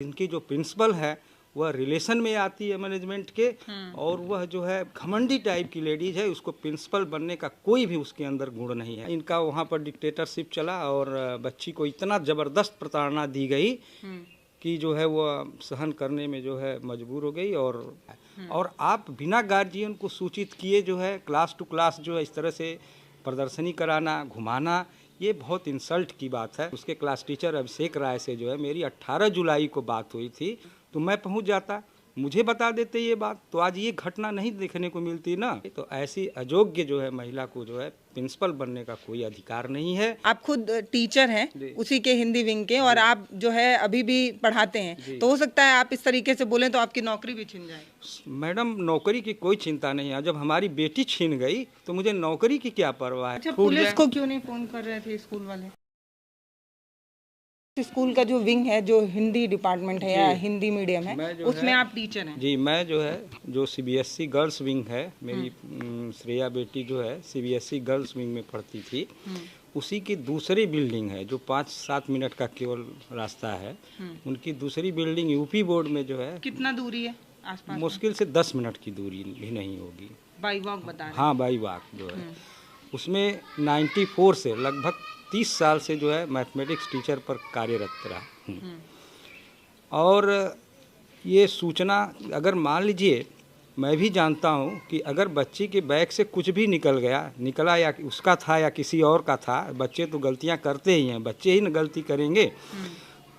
इनकी जो प्रिंसिपल है वह रिलेशन में आती है मैनेजमेंट के, और वह जो है घमंडी टाइप की लेडीज है। उसको प्रिंसिपल बनने का कोई भी उसके अंदर गुण नहीं है। इनका वहाँ पर डिक्टेटरशिप चला और बच्ची को इतना ज़बरदस्त प्रताड़ना दी गई कि जो है वह सहन करने में जो है मजबूर हो गई। और आप बिना गार्जियन को सूचित किए जो है क्लास टू क्लास जो है इस तरह से प्रदर्शनी कराना, घुमाना, ये बहुत इंसल्ट की बात है। उसके क्लास टीचर अभिषेक राय से जो है मेरी 18 जुलाई को बात हुई थी, तो मैं पहुंच जाता, मुझे बता देते ये बात, तो आज ये घटना नहीं देखने को मिलती ना। तो ऐसी अयोग्य जो है महिला को जो है प्रिंसिपल बनने का कोई अधिकार नहीं है। आप खुद टीचर हैं उसी के हिंदी विंग के, और आप जो है अभी भी पढ़ाते हैं, तो हो सकता है आप इस तरीके से बोलें तो आपकी नौकरी भी छिन जाए। मैडम, नौकरी की कोई चिंता नहीं है। जब हमारी बेटी छीन गई तो मुझे नौकरी की क्या परवाह है। अच्छा, पुलिस को क्यों नहीं फोन कर रहे थे स्कूल वाले? स्कूल का जो विंग है, जो हिंदी डिपार्टमेंट है या हिंदी मीडियम है, उसमें आप टीचर हैं? जी, मैं जो है जो सीबीएसई गर्ल्स विंग है, मेरी श्रेया बेटी जो है सीबीएसई गर्ल्स विंग में पढ़ती थी, उसी की दूसरी बिल्डिंग है जो 5-7 मिनट का केवल रास्ता है। उनकी दूसरी बिल्डिंग यूपी बोर्ड में जो है। कितना दूरी है आसपास? मुश्किल से 10 मिनट की दूरी भी नहीं होगी। बाई वॉक बता रहे हैं? हाँ, बाई वॉक जो है। उसमें 94 से लगभग 30 साल से जो है मैथमेटिक्स टीचर पर कार्यरत रहा। और ये सूचना अगर मान लीजिए, मैं भी जानता हूँ कि अगर बच्ची के बैग से कुछ भी निकला या उसका था या किसी और का था, बच्चे तो गलतियाँ करते ही हैं, बच्चे ही न गलती करेंगे,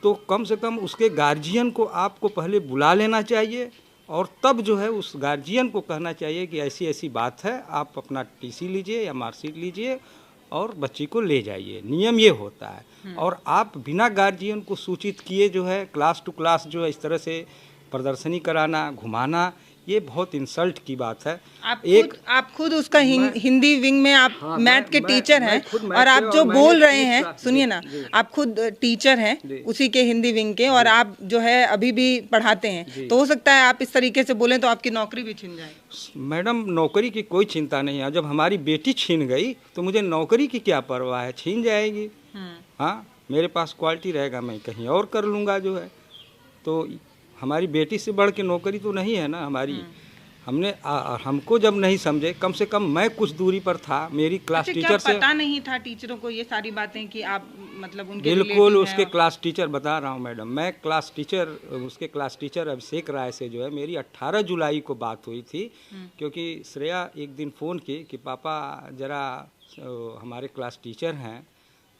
तो कम से कम उसके गार्जियन को आपको पहले बुला लेना चाहिए, और तब जो है उस गार्जियन को कहना चाहिए कि ऐसी ऐसी बात है, आप अपना टीसी लीजिए या मार्कशीट लीजिए और बच्ची को ले जाइए। नियम ये होता है। और आप बिना गार्जियन को सूचित किए जो है क्लास टू क्लास जो है इस तरह से प्रदर्शनी कराना, घुमाना, ये बहुत इंसल्ट की बात है। आप खुद उसका हिंदी विंग में आप मैथ के टीचर हैं, और आप जो बोल रहे हैं, सुनिए ना, आप खुद टीचर हैं उसी के हिंदी विंग के, और आप जो है अभी भी पढ़ाते हैं, तो हो सकता है आप इस तरीके से बोलें तो आपकी नौकरी भी छिन जाए। मैडम, नौकरी की कोई चिंता नहीं है। जब हमारी बेटी छीन गई तो मुझे नौकरी की क्या परवाह है, छीन जाएगी। हाँ, मेरे पास क्वालिटी रहेगा, मैं कहीं और कर लूँगा जो है। तो हमारी बेटी से बढ़ के नौकरी तो नहीं है ना हमारी। हमको जब नहीं समझे, कम से कम मैं कुछ दूरी पर था, मेरी क्लास टीचर से पता नहीं था टीचरों को ये सारी बातें कि आप मतलब उनके बिल्कुल उसके क्लास टीचर, बता रहा हूँ मैडम, मैं क्लास टीचर, उसके क्लास टीचर अभिषेक राय से जो है मेरी 18 जुलाई को बात हुई थी। क्योंकि श्रेया एक दिन फ़ोन की कि पापा ज़रा हमारे क्लास टीचर हैं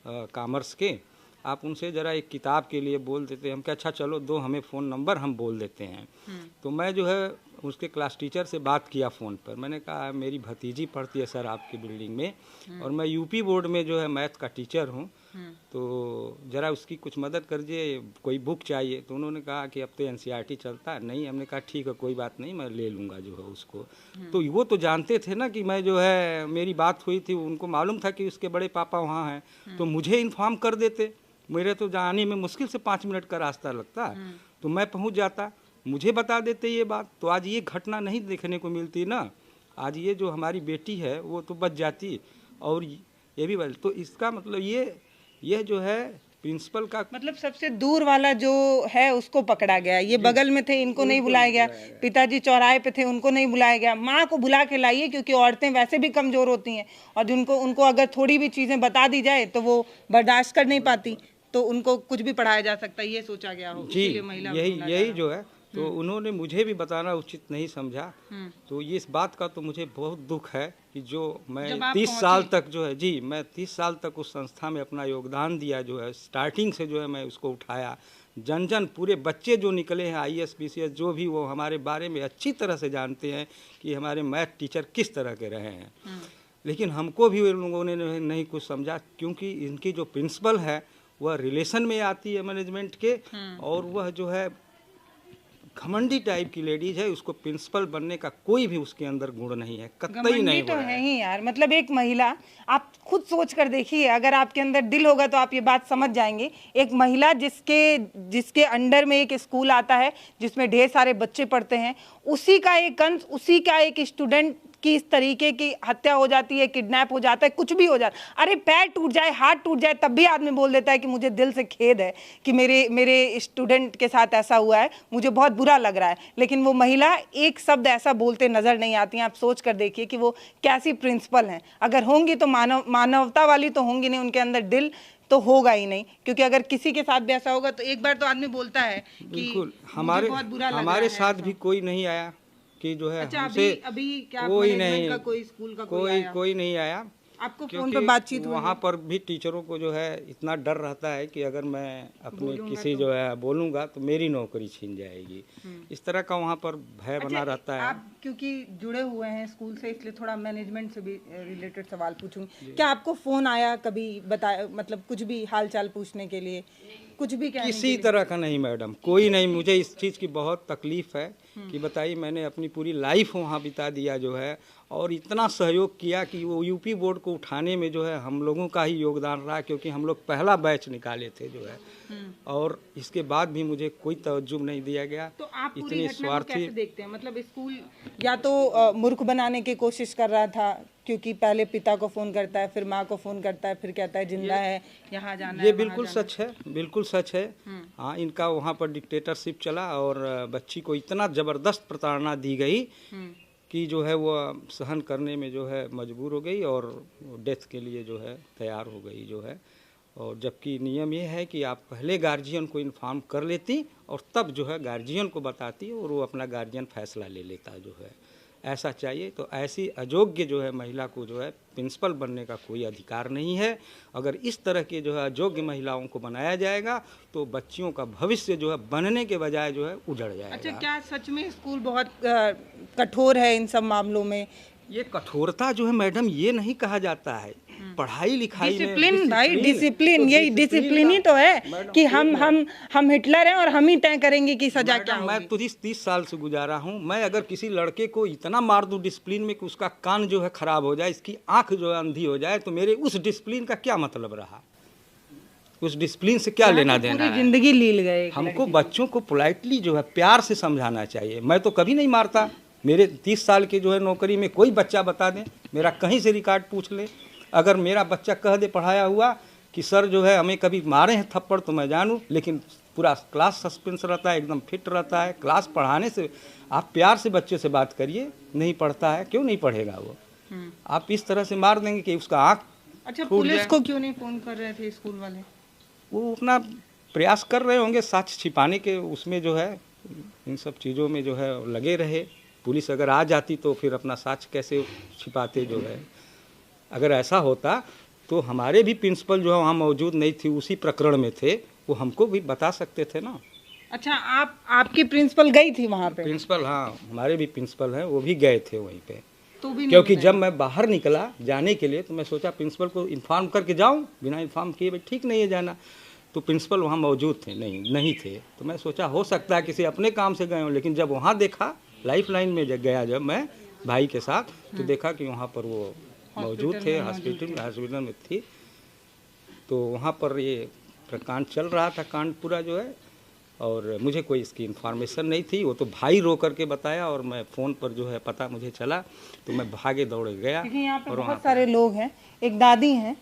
कॉमर्स के, आप उनसे ज़रा एक किताब के लिए बोल देते हैं। हम क्या, अच्छा चलो दो हमें फ़ोन नंबर, हम बोल देते हैं। तो मैं जो है उसके क्लास टीचर से बात किया फ़ोन पर। मैंने कहा मेरी भतीजी पढ़ती है सर आपकी बिल्डिंग में, और मैं यूपी बोर्ड में जो है मैथ का टीचर हूँ, तो ज़रा उसकी कुछ मदद कर दीजिए, कोई बुक चाहिए। तो उन्होंने कहा कि अब तो एनसीईआरटी चलता है। नहीं, हमने कहा ठीक है, कोई बात नहीं, मैं ले लूँगा जो है उसको। तो वो तो जानते थे ना कि मैं जो है मेरी बात हुई थी, उनको मालूम था कि उसके बड़े पापा वहाँ हैं, तो मुझे इन्फॉर्म कर देते। मेरे तो जाने में मुश्किल से 5 मिनट का रास्ता लगता, तो मैं पहुंच जाता, मुझे बता देते ये बात, तो आज ये घटना नहीं देखने को मिलती ना। आज ये जो हमारी बेटी है वो तो बच जाती, और ये भी बच। तो इसका मतलब ये जो है प्रिंसिपल का मतलब सबसे दूर वाला जो है उसको पकड़ा गया। ये बगल में थे, इनको नहीं बुलाया गया। पिताजी चौराहे पे थे, उनको नहीं बुलाया गया। माँ को बुला के लाइए, क्योंकि औरतें वैसे भी कमज़ोर होती हैं, और उनको अगर थोड़ी भी चीज़ें बता दी जाए तो वो बर्दाश्त कर नहीं पाती, तो उनको कुछ भी पढ़ाया जा सकता है, ये सोचा गया हो। जी, यही जो है। तो उन्होंने मुझे भी बताना उचित नहीं समझा। तो ये इस बात का तो मुझे बहुत दुख है कि जो मैं 30 साल तक जो है, जी, मैं 30 साल तक उस संस्था में अपना योगदान दिया, जो है स्टार्टिंग से जो है मैं उसको उठाया। जन पूरे बच्चे जो निकले हैं IAS PCS जो भी, वो हमारे बारे में अच्छी तरह से जानते हैं कि हमारे मैथ टीचर किस तरह के रहे हैं। लेकिन हमको भी उन लोगों ने नहीं कुछ समझा, क्योंकि इनकी जो प्रिंसिपल है वह रिलेशन में आती है मैनेजमेंट के, और वह जो है घमंडी टाइप की लेडीज है। उसको प्रिंसिपल बनने का कोई भी उसके अंदर गुण नहीं है, कतई नहीं तो है ही यार। मतलब एक महिला, आप खुद सोच कर देखिए, अगर आपके अंदर दिल होगा तो आप ये बात समझ जाएंगे। एक महिला जिसके अंडर में एक स्कूल आता है जिसमें ढेर सारे बच्चे पढ़ते हैं, उसी का एक अंश, उसी का एक स्टूडेंट कि इस तरीके की हत्या हो जाती है, किडनैप हो जाता है, कुछ भी हो जाता है। अरे पैर टूट जाए, हाथ टूट जाए, तब भी आदमी बोल देता है कि मुझे दिल से खेद है कि मेरे स्टूडेंट के साथ ऐसा हुआ है, मुझे बहुत बुरा लग रहा है। लेकिन वो महिला एक शब्द ऐसा बोलते नजर नहीं आती हैं। आप सोच कर देखिए कि वो कैसी प्रिंसिपल हैं। अगर होंगी तो मानवता वाली तो होंगी नहीं, उनके अंदर दिल तो होगा ही नहीं। क्योंकि अगर किसी के साथ भी ऐसा होगा तो एक बार तो आदमी बोलता है कि बिल्कुल मुझे बहुत बुरा लग रहा हमारे है साथ ऐसा। भी कोई नहीं आया कि जो है अच्छा, हमसे अभी क्या कोई मैनेजमेंट नहीं, का कोई स्कूल का कोई आया? कोई नहीं आया। आपको फोन क्योंकि पे बातचीत हुई वहाँ है? पर भी टीचरों को जो है इतना डर रहता है कि अगर मैं अपने बोलूंगा किसी जो है बोलूँगा तो मेरी नौकरी छीन जाएगी। इस तरह का वहाँ पर भय बना रहता है। आप क्योंकि जुड़े हुए हैं स्कूल से, इसलिए थोड़ा मैनेजमेंट से भी रिलेटेड सवाल पूछूंगी। क्या आपको फोन आया कभी, बताया मतलब कुछ भी हालचाल पूछने के लिए, कुछ भी कहने किसी तरह का नहीं मैडम, कोई नहीं। मुझे इस चीज़ की बहुत तकलीफ है कि बताइए, मैंने अपनी पूरी लाइफ वहाँ बिता दिया जो है, और इतना सहयोग किया कि वो यूपी बोर्ड को उठाने में जो है हम लोगों का ही योगदान रहा, क्योंकि हम लोग पहला बैच निकाले थे जो है। और इसके बाद भी मुझे कोई तवज्जुह नहीं दिया गया। तो आप पूरी इतनी घटना को स्वार्थी कैसे देखते हैं? मतलब स्कूल या तो मूर्ख बनाने की कोशिश कर रहा था, क्योंकि पहले पिता को फोन करता है, फिर माँ को फोन करता है, फिर कहता है जिंदा है, यहाँ जाना ये है, बिल्कुल सच है, बिल्कुल सच है। हाँ, इनका वहाँ पर डिक्टेटरशिप चला और बच्ची को इतना ज़बरदस्त प्रताड़ना दी गई कि जो है वो सहन करने में जो है मजबूर हो गई और डेथ के लिए जो है तैयार हो गई जो है। और जबकि नियम ये है कि आप पहले गार्जियन को इन्फॉर्म कर लेती और तब जो है गार्जियन को बताती और वो अपना गार्जियन फैसला ले लेता जो है। ऐसा चाहिए। तो ऐसी अयोग्य जो है महिला को जो है प्रिंसिपल बनने का कोई अधिकार नहीं है। अगर इस तरह के जो है अयोग्य महिलाओं को बनाया जाएगा तो बच्चियों का भविष्य जो है बनने के बजाय जो है उजड़ जाएगा। अच्छा, क्या सच में स्कूल बहुत कठोर है इन सब मामलों में? ये कठोरता जो है मैडम, ये नहीं कहा जाता है। पढ़ाई लिखाई में डिसिप्लिन भाई, डिसिप्लिन, यही डिसिप्लिन ही तो है कि हम हिटलर हैं और हम ही तय करेंगे कि सजा क्या होगी। मैं तो 30 साल से गुजारा हूँ। मैं अगर किसी लड़के को इतना मार दूं डिसिप्लिन में कि उसका कान जो है खराब हो जाए, इसकी आंख जो है अंधी हो जाए, तो मेरे उस डिसिप्लिन का क्या मतलब रहा? उस डिसिप्लिन से क्या लेना देना है? जिंदगी लील गए। हमको बच्चों को पोलाइटली जो है प्यार से समझाना चाहिए। मैं तो कभी नहीं मारता। मेरे 30 साल के जो है नौकरी में कोई बच्चा बता दे, मेरा कहीं से रिकॉर्ड पूछ ले, अगर मेरा बच्चा कह दे पढ़ाया हुआ कि सर जो है हमें कभी मारे हैं थप्पड़, तो मैं जानूं। लेकिन पूरा क्लास सस्पेंस रहता है, एकदम फिट रहता है। क्लास पढ़ाने से आप प्यार से बच्चे से बात करिए। नहीं पढ़ता है, क्यों नहीं पढ़ेगा वो? आप इस तरह से मार देंगे कि उसका आँख। अच्छा, पुलिस को क्यों नहीं फोन कर रहे थे स्कूल वाले? वो अपना प्रयास कर रहे होंगे साक्ष्य छिपाने के, उसमें जो है इन सब चीज़ों में जो है लगे रहे। पुलिस अगर आ जाती तो फिर अपना साक्ष्य कैसे छिपाते जो है। अगर ऐसा होता तो हमारे भी प्रिंसिपल जो है वहाँ मौजूद नहीं थी, उसी प्रकरण में थे, वो हमको भी बता सकते थे ना। अच्छा, आपकी प्रिंसिपल गई थी वहाँ पे? प्रिंसिपल, हाँ, हमारे भी प्रिंसिपल हैं, वो भी गए थे वहीं पे। तो भी क्योंकि जब मैं बाहर निकला जाने के लिए तो मैं सोचा प्रिंसिपल को इन्फॉर्म करके जाऊँ, बिना इन्फॉर्म किए भाई ठीक नहीं है जाना। तो प्रिंसिपल वहाँ मौजूद थे नहीं थे। तो मैं सोचा हो सकता है किसी अपने काम से गए हों। लेकिन जब वहाँ देखा, लाइफ लाइन में गया जब मैं भाई के साथ, तो देखा कि वहाँ पर वो मौजूद थे, हॉस्पिटल में थी। तो वहाँ पर ये कांड चल रहा था, कांड पूरा जो है, और मुझे कोई इसकी इन्फॉर्मेशन नहीं थी। वो तो भाई रो करके बताया और मैं फ़ोन पर जो है पता मुझे चला तो मैं भागे दौड़े गया। यहाँ पर बहुत सारे लोग हैं, एक दादी हैं।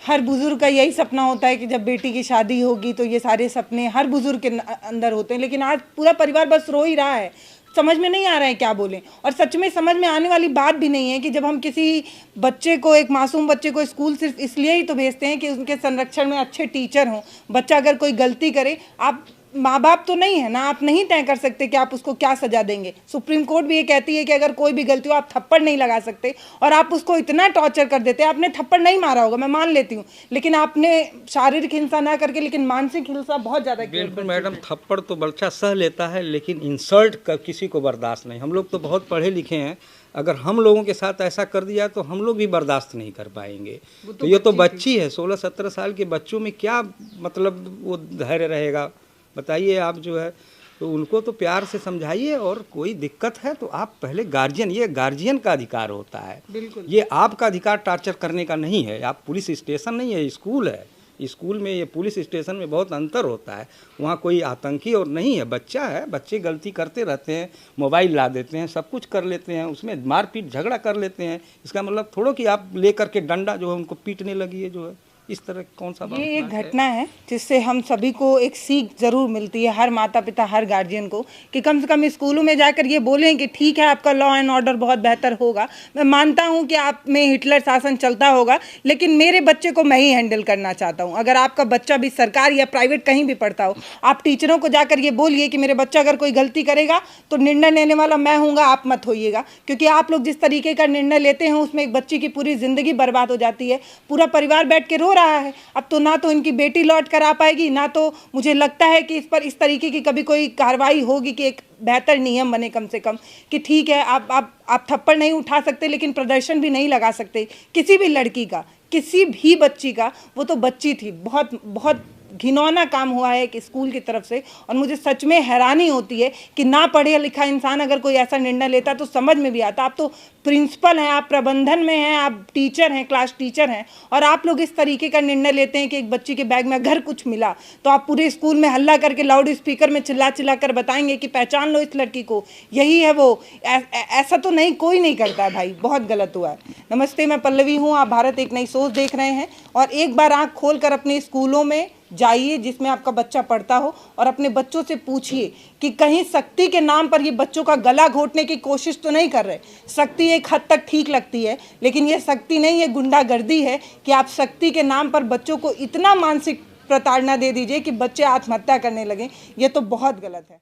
हर बुजुर्ग का यही सपना होता है कि जब बेटी की शादी होगी तो ये सारे सपने हर बुजुर्ग के अंदर होते हैं। लेकिन आज पूरा परिवार बस रो ही रहा है, समझ में नहीं आ रहा है क्या बोलें। और सच में समझ में आने वाली बात भी नहीं है कि जब हम किसी बच्चे को, एक मासूम बच्चे को स्कूल सिर्फ इसलिए ही तो भेजते हैं कि उनके संरक्षण में अच्छे टीचर हों। बच्चा अगर कोई गलती करे, आप माँ बाप तो नहीं है ना, आप नहीं तय कर सकते कि आप उसको क्या सजा देंगे। सुप्रीम कोर्ट भी ये कहती है कि अगर कोई भी गलती हो आप थप्पड़ नहीं लगा सकते, और आप उसको इतना टॉर्चर कर देते हैं। आपने थप्पड़ नहीं मारा होगा, मैं मान लेती हूँ, लेकिन आपने शारीरिक हिंसा ना करके लेकिन मानसिक हिंसा बहुत ज़्यादा। बिल्कुल मैडम, थप्पड़ तो बच्चा सह लेता है, लेकिन इंसल्ट का किसी को बर्दाश्त नहीं। हम लोग तो बहुत पढ़े लिखे हैं, अगर हम लोगों के साथ ऐसा कर दिया तो हम लोग भी बर्दाश्त नहीं कर पाएंगे। तो ये तो बच्ची है, 16-17 साल के बच्चों में क्या मतलब वो धैर्य रहेगा बताइए आप जो है। तो उनको तो प्यार से समझाइए, और कोई दिक्कत है तो आप पहले गार्जियन, ये गार्जियन का अधिकार होता है, ये आपका अधिकार टॉर्चर करने का नहीं है। आप पुलिस स्टेशन नहीं है, स्कूल है, स्कूल में ये पुलिस स्टेशन में बहुत अंतर होता है। वहाँ कोई आतंकी और नहीं है, बच्चा है, बच्चे गलती करते रहते हैं, मोबाइल ला देते हैं, सब कुछ कर लेते हैं, उसमें मारपीट झगड़ा कर लेते हैं। इसका मतलब थोड़ा कि आप ले करके डंडा जो है उनको पीटने लगी है, जो है इस तरह कौन सा ये एक घटना है जिससे हम सभी को एक सीख जरूर मिलती है, हर माता पिता हर गार्जियन को, कि कम से कम स्कूलों में जाकर ये बोलें कि ठीक है आपका लॉ एंड ऑर्डर बहुत बेहतर होगा, मैं मानता हूँ कि आप में हिटलर शासन चलता होगा, लेकिन मेरे बच्चे को मैं ही हैंडल करना चाहता हूँ। अगर आपका बच्चा भी सरकारी या प्राइवेट कहीं भी पढ़ता हो, आप टीचरों को जाकर ये बोलिए कि मेरे बच्चा अगर कोई गलती करेगा तो निर्णय लेने वाला मैं हूँगा, आप मत होइएगा। क्योंकि आप लोग जिस तरीके का निर्णय लेते हैं उसमें एक बच्ची की पूरी जिंदगी बर्बाद हो जाती है, पूरा परिवार बैठ के रो रहा है। अब तो ना तो इनकी बेटी लौट कर आ पाएगी, ना तो मुझे लगता है कि इस पर इस तरीके की कभी कोई कार्रवाई होगी कि एक बेहतर नियम बने कम से कम, कि ठीक है आप थप्पड़ नहीं उठा सकते लेकिन प्रदर्शन भी नहीं लगा सकते किसी भी लड़की का, किसी भी बच्ची का। वो तो बच्ची थी। बहुत बहुत घिनौना काम हुआ है कि स्कूल की तरफ से, और मुझे सच में हैरानी होती है कि ना पढ़े लिखा इंसान अगर कोई ऐसा निर्णय लेता तो समझ में भी आता। आप तो प्रिंसिपल हैं, आप प्रबंधन में हैं, आप टीचर हैं, क्लास टीचर हैं, और आप लोग इस तरीके का निर्णय लेते हैं कि एक बच्ची के बैग में अगर कुछ मिला तो आप पूरे स्कूल में हल्ला करके लाउड स्पीकर में चिल्ला चिल्ला कर बताएंगे कि पहचान लो इस लड़की को, यही है वो। ऐसा तो नहीं, कोई नहीं करता है भाई, बहुत गलत हुआ है। नमस्ते, मैं पल्लवी हूँ, आप भारत एक नई सोच देख रहे हैं, और एक बार आँख खोल कर अपने स्कूलों में जाइए जिसमें आपका बच्चा पढ़ता हो, और अपने बच्चों से पूछिए कि कहीं शक्ति के नाम पर ये बच्चों का गला घोटने की कोशिश तो नहीं कर रहे। शक्ति एक हद तक ठीक लगती है, लेकिन ये शक्ति नहीं, ये गुंडागर्दी है कि आप शक्ति के नाम पर बच्चों को इतना मानसिक प्रताड़ना दे दीजिए कि बच्चे आत्महत्या करने लगें। ये तो बहुत गलत है।